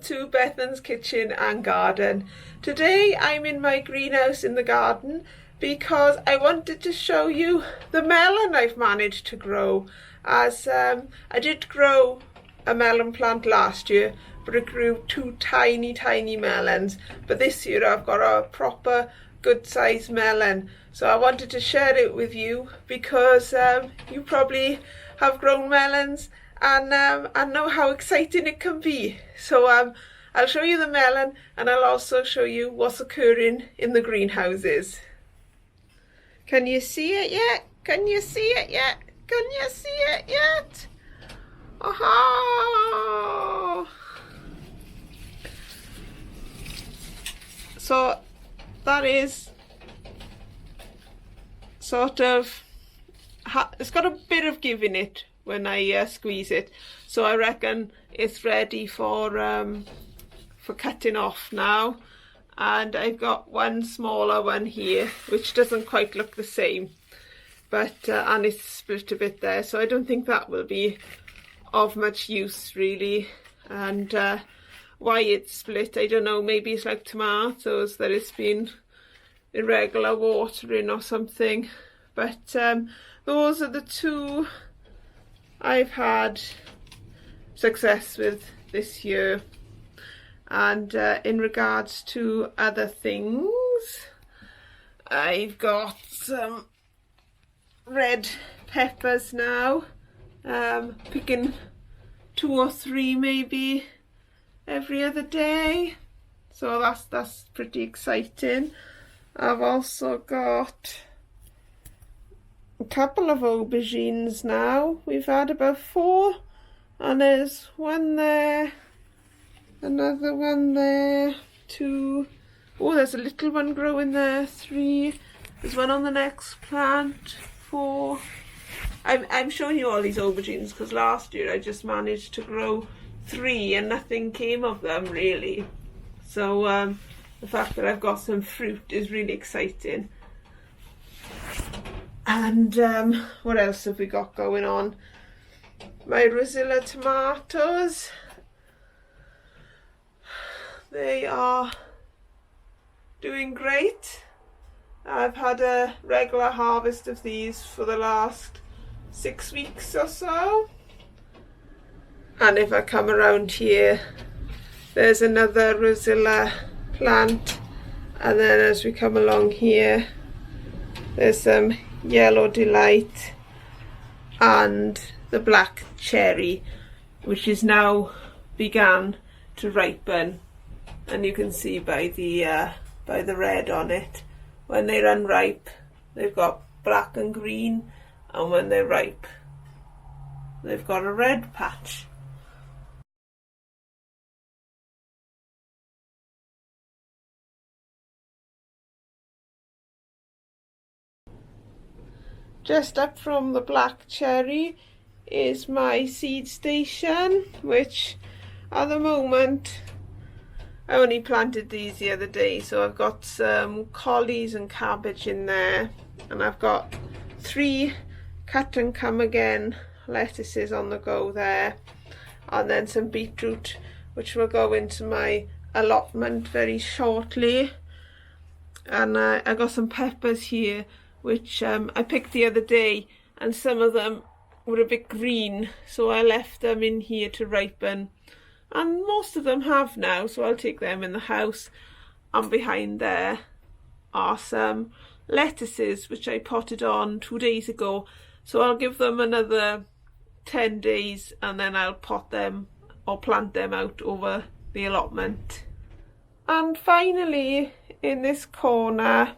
to Bethan's Kitchen and Garden. Today I'm in my greenhouse in the garden because I wanted to show you the melon I've managed to grow. As I did grow a melon plant last year, but it grew two tiny melons. But this year I've got a proper good sized melon. So I wanted to share it with you because you probably have grown melons and know how exciting it can be. So I'll show you the melon and I'll also show you what's occurring in the greenhouses. Can you see it yet? Can you see it yet? Can you see it yet? Aha! So that is sort of, it's got a bit of give in it when I squeeze it, so I reckon it's ready for cutting off now. And I've got one smaller one here which doesn't quite look the same, but and it's split a bit there, so I don't think that will be of much use really. And why it's split, I don't know, maybe it's like tomatoes that it's been irregular watering or something. But those are the two I've had success with this year. And in regards to other things, I've got some red peppers now, picking 2 or 3 maybe every other day, so that's pretty exciting. I've also got a couple of aubergines now. We've had about 4, and there's one there, another one there, 2. Oh, there's a little one growing there, 3. There's one on the next plant, 4. I'm showing you all these aubergines because last year I just managed to grow 3 and nothing came of them really. So the fact that I've got some fruit is really exciting. And what else have we got going on? My Rosilla tomatoes, they are doing great. I've had a regular harvest of these for the last 6 weeks or so. And if I come around here, there's another Rosilla plant, and then as we come along here, there's some Yellow Delight and the black cherry, which is now began to ripen, and you can see by the red on it. When they're unripe, they've got black and green, and when they're ripe, they've got a red patch. Just up from the black cherry is my seed station, which at the moment, I only planted these the other day, so I've got some collies and cabbage in there, and I've got 3 cut and come again lettuces on the go there, and then some beetroot which will go into my allotment very shortly. And I got some peppers here which I picked the other day, and some of them were a bit green, so I left them in here to ripen, and most of them have now, so I'll take them in the house. And behind there are some lettuces which I potted on 2 days ago, so I'll give them another 10 days and then I'll pot them or plant them out over the allotment. And finally, in this corner,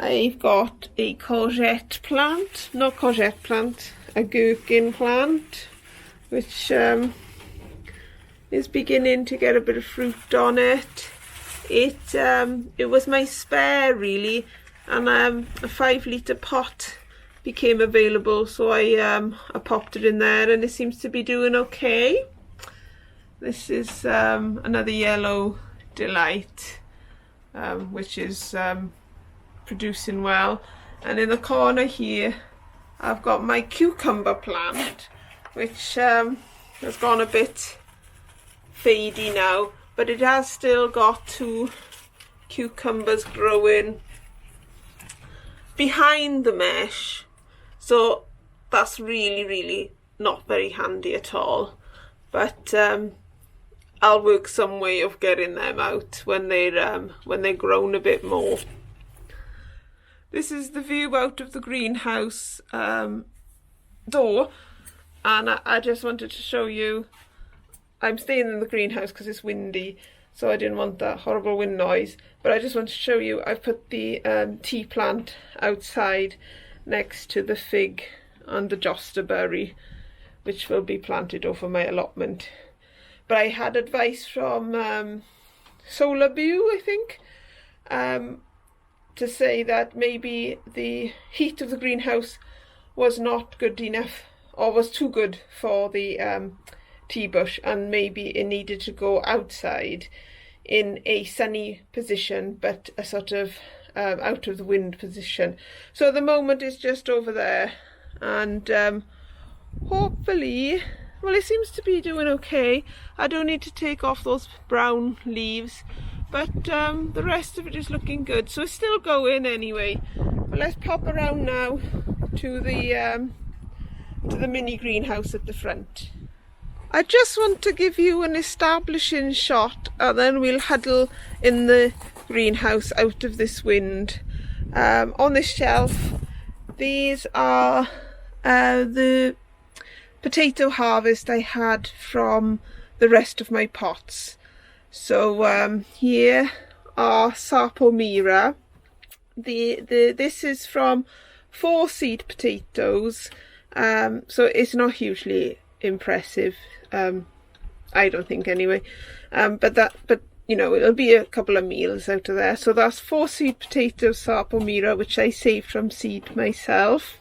I've got a courgette plant, not courgette plant, a gherkin plant, which is beginning to get a bit of fruit on it. It was my spare really, and a 5-litre pot became available, so I popped it in there, and it seems to be doing okay. This is another Yellow Delight, which is producing well. And in the corner here I've got my cucumber plant, which has gone a bit fadey now, but it has still got 2 cucumbers growing behind the mesh, so that's really not very handy at all. But I'll work some way of getting them out when they're grown a bit more. This is the view out of the greenhouse door, and I just wanted to show you. I'm staying in the greenhouse because it's windy, so I didn't want that horrible wind noise, but I just want to show you I've put the tea plant outside next to the fig and the josterberry, which will be planted over my allotment. But I had advice from Solar View, I think, to say that maybe the heat of the greenhouse was not good enough, or was too good for the tea bush, and maybe it needed to go outside in a sunny position, but a sort of out of the wind position. So at the moment it's just over there, and hopefully, well, it seems to be doing okay. I don't need to take off those brown leaves, but the rest of it is looking good, so it's still going anyway. But let's pop around now to the mini greenhouse at the front. I just want to give you an establishing shot, and then we'll huddle in the greenhouse out of this wind. On this shelf, these are the potato harvest I had from the rest of my pots. So here are Sarpomira. This is from 4 seed potatoes, so it's not hugely impressive, I don't think anyway, but you know, it'll be a couple of meals out of there. So that's 4 seed potatoes Sarpomira, which I saved from seed myself.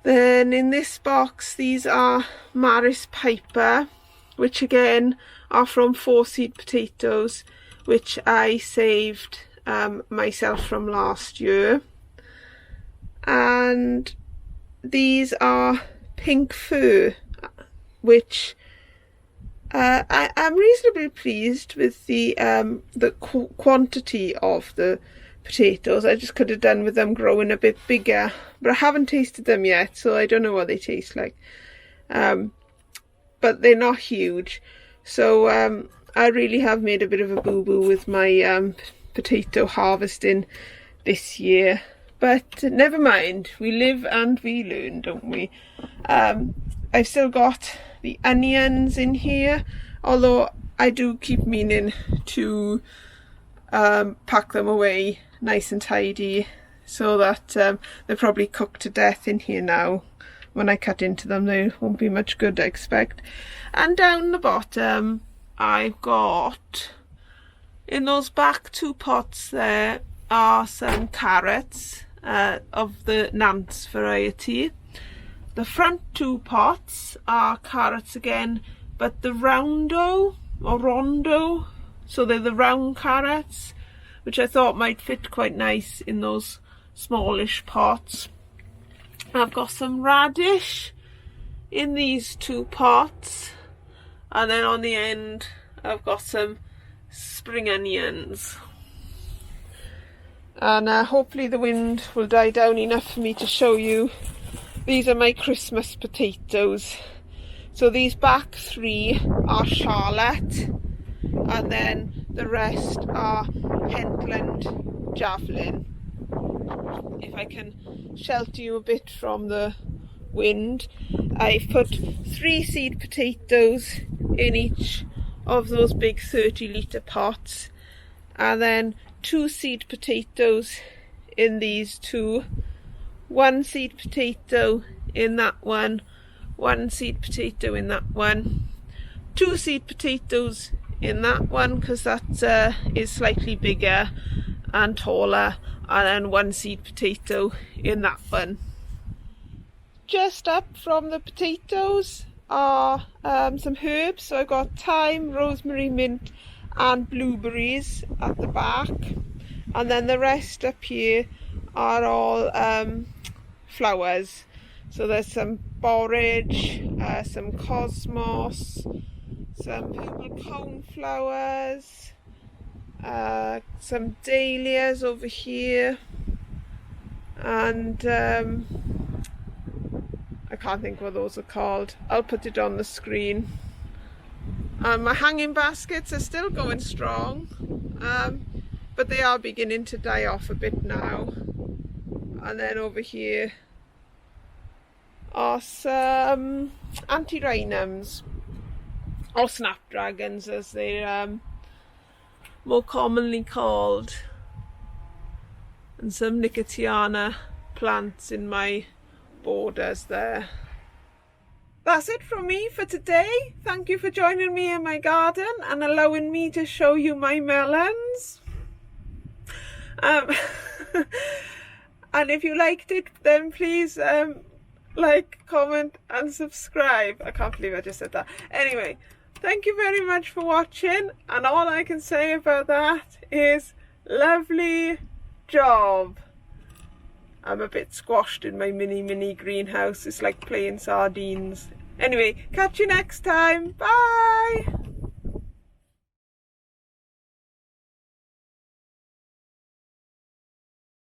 Then in this box, these are Maris Piper, which again are from 4 seed potatoes, which I saved myself from last year. And these are Pink Fir, which I'm reasonably pleased with the quantity of the potatoes. I just could have done with them growing a bit bigger, but I haven't tasted them yet, so I don't know what they taste like. But they're not huge, so I really have made a bit of a boo-boo with my potato harvesting this year. But never mind, we live and we learn, don't we? I've still got the onions in here, although I do keep meaning to pack them away nice and tidy, so that they're probably cooked to death in here now. When I cut into them, they won't be much good, I expect. And down the bottom, I've got, in those back 2 pots there, are some carrots of the Nance variety. The front 2 pots are carrots again, but the roundo or rondo, so they're the round carrots, which I thought might fit quite nice in those smallish pots. I've got some radish in these 2 pots, and then on the end I've got some spring onions. And hopefully the wind will die down enough for me to show you. These are my Christmas potatoes. So these back 3 are Charlotte, and then the rest are Pentland Javelin. If I can shelter you a bit from the wind, I've put 3 seed potatoes in each of those big 30-litre pots, and then 2 seed potatoes in these 2, 1 seed potato in that one, 1 seed potato in that one, 2 seed potatoes in that one because that is slightly bigger and taller, and then 1 seed potato in that one. Just up from the potatoes are some herbs. So I've got thyme, rosemary, mint and blueberries at the back, and then the rest up here are all flowers. So there's some borage, some cosmos, some purple coneflowers, some dahlias over here, and I can't think what those are called. I'll put it on the screen. And my hanging baskets are still going strong, but they are beginning to die off a bit now. And then over here are some antirrhinums, or snapdragons as they're more commonly called, and some nicotiana plants in my borders there. That's it from me for today. Thank you for joining me in my garden and allowing me to show you my melons. And if you liked it, then please like, comment and subscribe. I can't believe I just said that. Anyway, thank you very much for watching, and all I can say about that is lovely job. I'm a bit squashed in my mini greenhouse. It's like playing sardines. Anyway, catch you next time. Bye!